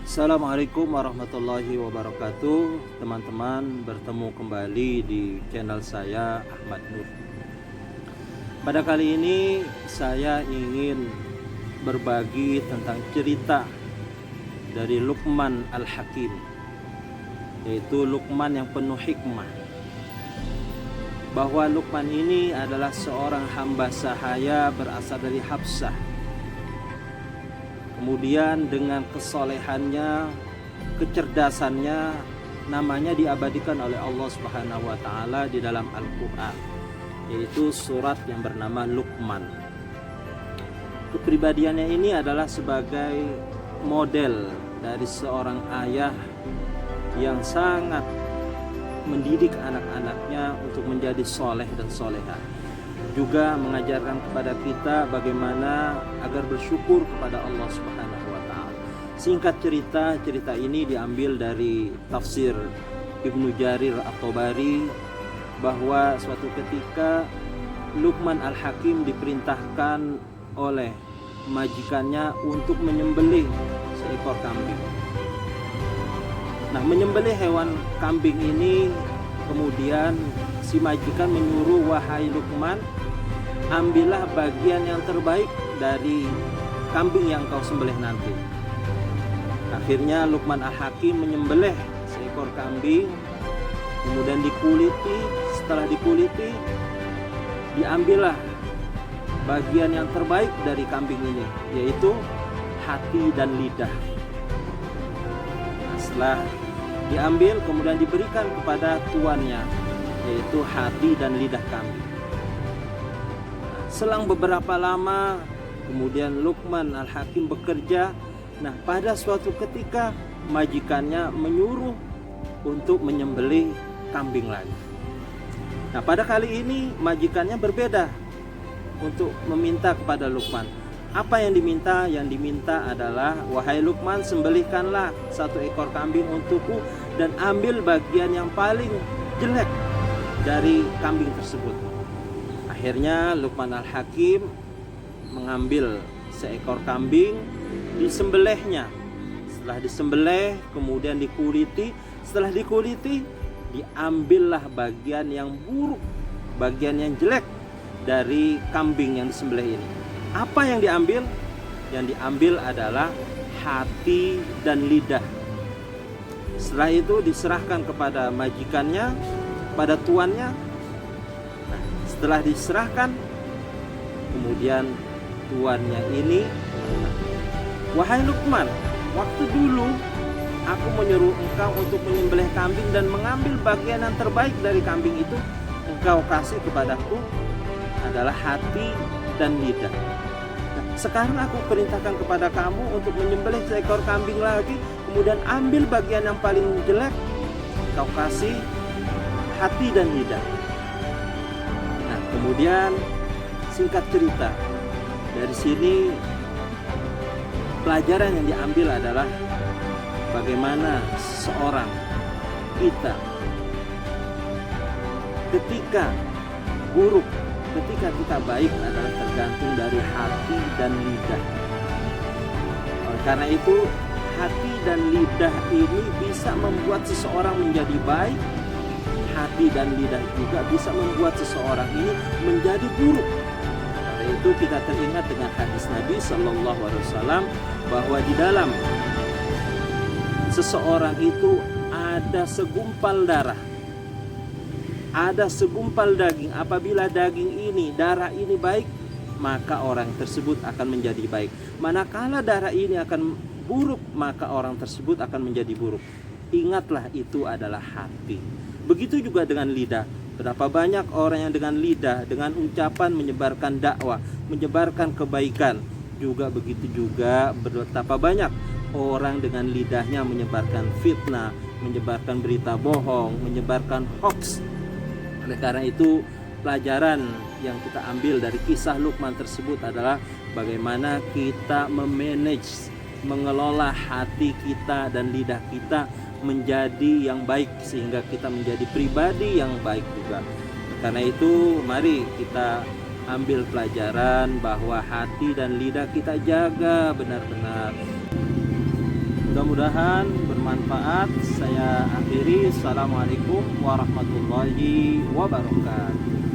Assalamualaikum warahmatullahi wabarakatuh. Teman-teman, bertemu kembali di channel saya, Ahmad Nur. Pada kali ini saya ingin berbagi tentang cerita dari Luqman Al-Hakim, yaitu Luqman yang penuh hikmah. Bahwa Luqman ini adalah seorang hamba sahaya berasal dari Habsah. Kemudian dengan kesolehannya, kecerdasannya, namanya diabadikan oleh Allah Subhanahu wa taala di dalam Al-Qur'an, yaitu surat yang bernama Luqman. Kepribadiannya ini adalah sebagai model dari seorang ayah yang sangat mendidik anak-anaknya untuk menjadi soleh dan solehah. Juga mengajarkan kepada kita bagaimana agar bersyukur kepada Allah Subhanahu wa taala. Singkat cerita ini diambil dari tafsir Ibnu Jarir At-Tabari, bahwa suatu ketika Luqman Al-Hakim diperintahkan oleh majikannya untuk menyembelih seekor kambing. Nah, menyembelih hewan kambing ini, kemudian si majikan menyuruh, "Wahai Luqman, ambillah bagian yang terbaik dari kambing yang kau sembelih nanti." Akhirnya Luqman Al-Hakim menyembelih seekor kambing, kemudian dikuliti. Setelah dikuliti, diambillah bagian yang terbaik dari kambing ini, yaitu hati dan lidah. Nah, setelah diambil, kemudian diberikan kepada tuannya, yaitu hati dan lidah kambing. Selang beberapa lama, kemudian Luqman Al-Hakim bekerja. Nah, pada suatu ketika majikannya menyuruh untuk menyembelih kambing lagi. Nah, pada kali ini majikannya berbeda untuk meminta kepada Luqman. Apa yang diminta? Yang diminta adalah, "Wahai Luqman, sembelihkanlah satu ekor kambing untukku dan ambil bagian yang paling jelek dari kambing tersebut." Akhirnya Luqman Al-Hakim mengambil seekor kambing, disembelihnya. Setelah disembelih, kemudian dikuliti. Setelah dikuliti, diambillah bagian yang buruk, bagian yang jelek dari kambing yang disembelih ini. Apa yang diambil? Yang diambil adalah hati dan lidah. Setelah itu diserahkan kepada majikannya, pada tuannya. Nah, setelah diserahkan, kemudian tuannya ini, "Wahai Luqman, waktu dulu aku menyuruh engkau untuk menyembelih kambing dan mengambil bagian yang terbaik dari kambing itu, engkau kasih kepadaku adalah hati dan lidah. Nah, sekarang aku perintahkan kepada kamu untuk menyembelih seekor kambing lagi, kemudian ambil bagian yang paling jelek, kau kasih hati dan lidah." Nah, kemudian singkat cerita, dari sini pelajaran yang diambil adalah bagaimana seorang kita ketika buruk, ketika kita baik adalah tergantung dari hati dan lidah. Oleh karena itu, hati dan lidah ini bisa membuat seseorang menjadi baik. Hati dan lidah juga bisa membuat seseorang ini menjadi buruk. Karena itu kita teringat dengan hadis Nabi Shallallahu Alaihi Wasallam, bahwa di dalam seseorang itu ada segumpal darah, ada segumpal daging. Apabila daging ini, darah ini baik, maka orang tersebut akan menjadi baik. Manakala darah ini akan buruk, maka orang tersebut akan menjadi buruk. Ingatlah, itu adalah hati. Begitu juga dengan lidah. Berapa banyak orang yang dengan lidah, dengan ucapan menyebarkan dakwah, menyebarkan kebaikan. Juga begitu juga betapa banyak orang dengan lidahnya menyebarkan fitnah, menyebarkan berita bohong, menyebarkan hoax. Oleh karena itu, pelajaran yang kita ambil dari kisah Luqman tersebut adalah bagaimana kita memanage, mengelola hati kita dan lidah kita menjadi yang baik, sehingga kita menjadi pribadi yang baik juga. Karena itu, mari kita ambil pelajaran bahwa hati dan lidah kita jaga benar-benar. Mudah-mudahan bermanfaat. Saya akhiri. Assalamualaikum warahmatullahi wabarakatuh.